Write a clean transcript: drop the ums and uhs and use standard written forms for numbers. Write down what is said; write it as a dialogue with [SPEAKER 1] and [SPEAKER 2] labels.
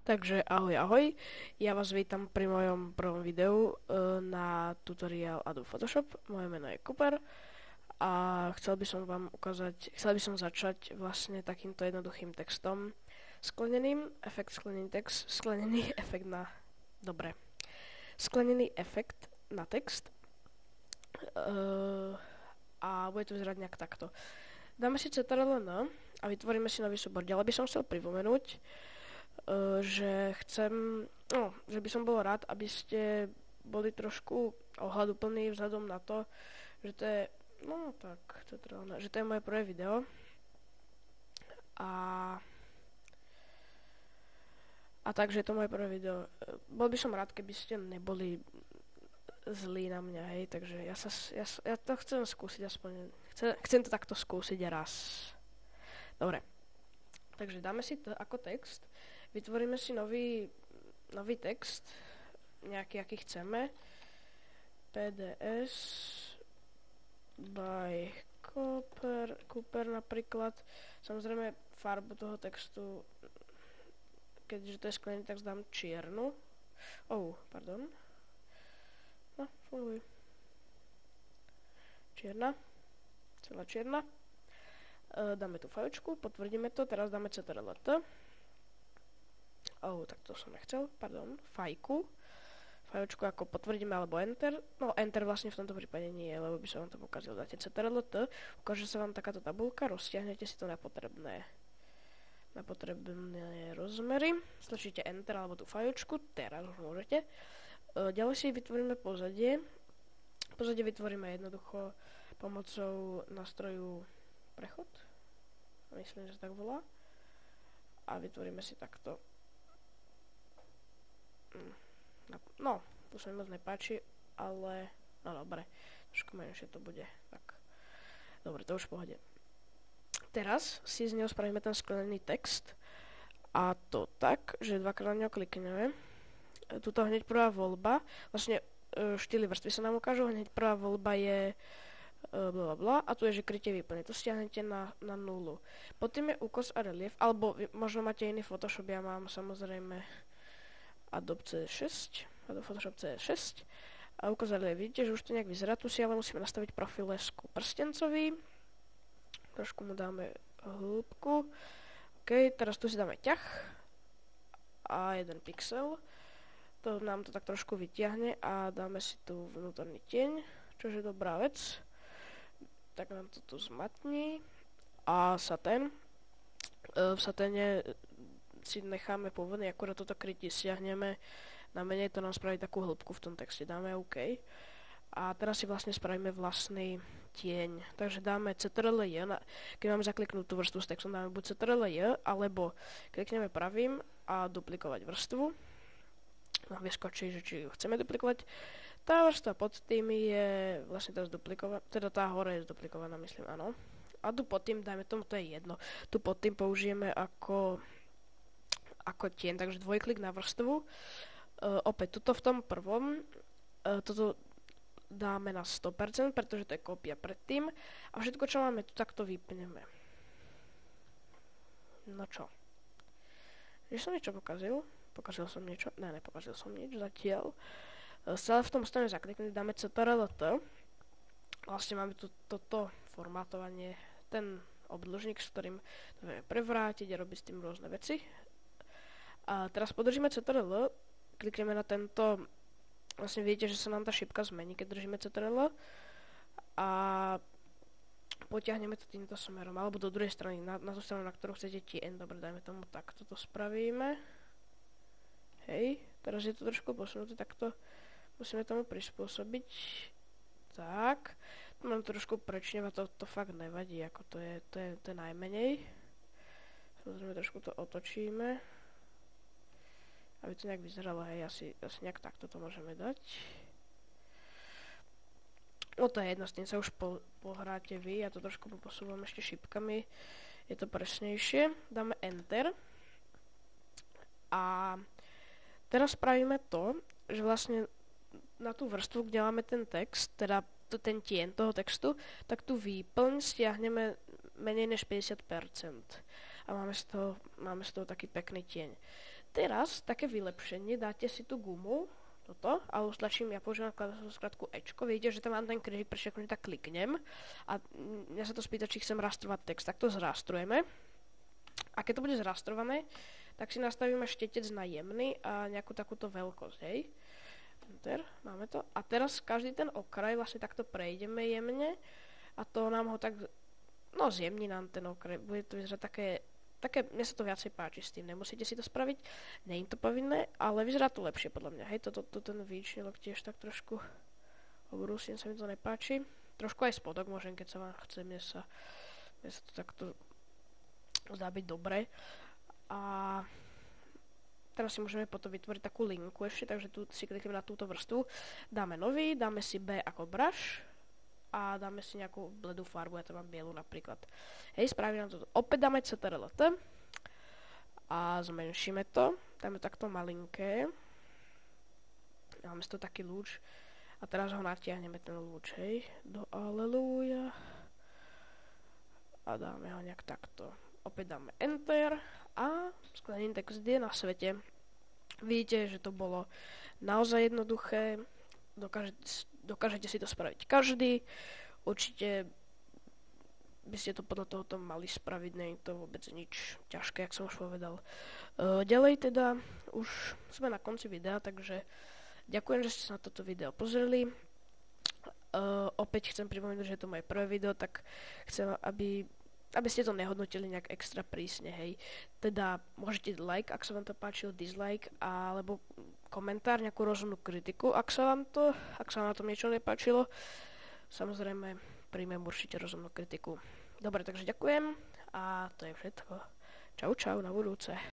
[SPEAKER 1] Takže ahoj, ja vás vítam pri mojom prvom videu na tutoriál Adobe Photoshop. Moje meno je Cooper a chcel by som začať vlastne takýmto jednoduchým textom. Sklenený efekt na... Dobre. Sklenený efekt na text a bude to vyzerať nejak takto. Dáme si Ctrl+N a vytvoríme si nový súbor. Ďalej by som chcel pripomenúť, že by som bol rád, aby ste boli trošku ohľaduplní vzhľadom na to, že to je, že to je moje prvé video a takže je to moje prvé video. Bol by som rád, keby ste neboli zlí na mňa, hej, takže ja to chcem skúsiť aspoň, chcem to takto skúsiť raz. Dobre, takže dáme si to ako text. Vytvoríme si nový text, nejaký, aký chceme. PDS by Cooper napríklad. Samozrejme farbu toho textu, keďže to je sklenený text, dám čiernu. Pardon. No, funguj. Čierna. Celá čierna. Dáme tu fajčku, potvrdíme to, teraz dáme Ctrl+T. Tak to som nechcel, pardon, fajočku ako potvrdíme alebo Enter. No Enter vlastne v tomto prípade nie, lebo by som vám to pokazil. Dáte Ctrl+T, ukáže sa vám takáto tabulka, roztiahnete si to na potrebné rozmery, stlačíte Enter alebo tú fajočku, teraz už môžete. Ďalej si vytvoríme pozadie. Pozadie vytvoríme jednoducho pomocou nástroju prechod, myslím, že sa tak volá, a vytvoríme si takto. No, to sa mi moc nepáči, ale no dobre, trošku menšie to bude, tak dobre, to už v pohode. Teraz si z neho spravíme ten sklenený text a to tak, že dvakrát na neho klikneme. Tuto hneď prvá voľba, vlastne 4 vrstvy sa nám ukážu, hneď prvá voľba je blablabla a tu je, že krytie výplne, to stiahnete na 0. Potom je úkos a relief, alebo možno máte iný Photoshop, ja mám samozrejme Adobe Photoshop CS6 a ukázali, vidíte, že už to nejak vyzerá, tu si ale musíme nastaviť profil lesku prstencový, trošku mu dáme hĺbku, teraz tu si dáme ťah a 1 pixel, to nám to tak trošku vyťahne a dáme si tu vnútorný tieň, čo je dobrá vec, tak nám to tu zmatní a satén, v saténe si necháme pôvodne, akurát toto krytie stiahneme na menej, to nám spraví takú hĺbku v tom texte, dáme OK a teraz si vlastne spravíme vlastný tieň, takže dáme Ctrl+J, keď máme zakliknúť tú vrstvu s textom, dáme buď Ctrl+J, alebo klikneme pravým a duplikovať vrstvu, vyskočí, že či ju chceme duplikovať. Tá vrstva pod tým je vlastne teraz duplikovaná, teda tá hore je zduplikovaná, myslím, áno, a tu pod tým, dajme tomu, to je jedno, tu pod tým použijeme ako tieň, takže dvojklik na vrstvu. Opäť tuto v tom prvom, toto dáme na 100%, pretože to je kópia predtým a všetko, čo máme tu, takto vypneme. No čo? Že som niečo pokazil? Pokazil som niečo? Ne, nepokazil som nič zatiaľ. Stále v tom strane zakliknúť, dáme Ctrl+T. Vlastne máme tu toto formátovanie, ten obdĺžnik, s ktorým to vieme prevrátiť a robiť s tým rôzne veci. A teraz podržíme Ctrl, klikneme na tento, vlastne vidíte, že sa nám tá šipka zmení, keď držíme Ctrl a potiahneme to týmto smerom, alebo do druhej strany, na tú stranu, na ktorú chcete tieň. Dobre, dajme tomu takto to spravíme. Hej, teraz je to trošku posunuté, takto musíme tomu prispôsobiť. Tak, tu nám trošku prečneva, to fakt nevadí, ako to je najmenej. Samozrejme trošku to otočíme, aby to nejak vyzeralo, hej, asi nejak takto to môžeme dať. No to je jedno, s tým sa už pohráte vy, ja to trošku posúvam ešte šipkami, je to presnejšie. Dáme Enter a teraz spravíme to, že vlastne na tú vrstvu, kde máme ten text, teda ten tieň toho textu, tak tú výplň stiahneme menej než 50%. A máme z toho taký pekný tieň. teraz také vylepšenie, dáte si tú gumu, toto, a ja používam klávesovú skratku Ečko, vidíte, že tam mám ten krížik, prečo akože tak kliknem a mňa sa to spýta, či chcem rastrovať text, tak to zrastrujeme. A keď to bude zrastrované, tak si nastavíme štetec na jemný a nejakú takúto veľkosť, hej. Enter, máme to. A teraz každý ten okraj vlastne takto prejdeme jemne a to nám ho tak, no zjemní nám ten okraj, bude to vyzerať také, mne sa to viacej páči s tým, nemusíte si to spraviť, nie je to povinné, ale vyzerá to lepšie podľa mňa, hej, ten výčnelok tiež tak trošku obrúsim, sa mi to nepáči, trošku aj spodok môžem, keď sa vám chce, mne sa to takto zdá byť dobre a teraz si môžeme potom vytvoriť takú linku ešte, takže tu si klikneme na túto vrstvu, dáme nový, dáme si B ako brush a dáme si nejakú bledú farbu, ja tam mám bielu napríklad. Hej, spravíme nám toto. Opäť dáme CTRL-T a zmenšíme to. Dáme takto malinké. Dáme si to taký lúč a teraz ho natiahneme ten lúč, hej, do Aleluja a dáme ho nejak takto. Opäť dáme Enter a sklenený text je na svete. Vidíte, že to bolo naozaj jednoduché. Dokážete si to spraviť každý. Určite by ste to podľa tohoto mali spraviť, nie je to vôbec nič ťažké, jak som už povedal. Ďalej teda, už sme na konci videa, takže ďakujem, že ste sa na toto video pozreli. Opäť chcem pripomenúť, že je to moje prvé video, tak chcem, aby ste to nehodnotili nejak extra prísne, hej. Teda môžete like, ak sa vám to páčilo, dislike, alebo komentár, nejakú rozumnú kritiku, ak sa vám na tom niečo nepáčilo. Samozrejme, príjmem určite rozumnú kritiku. Dobre, takže ďakujem a to je všetko. Čau, na budúce.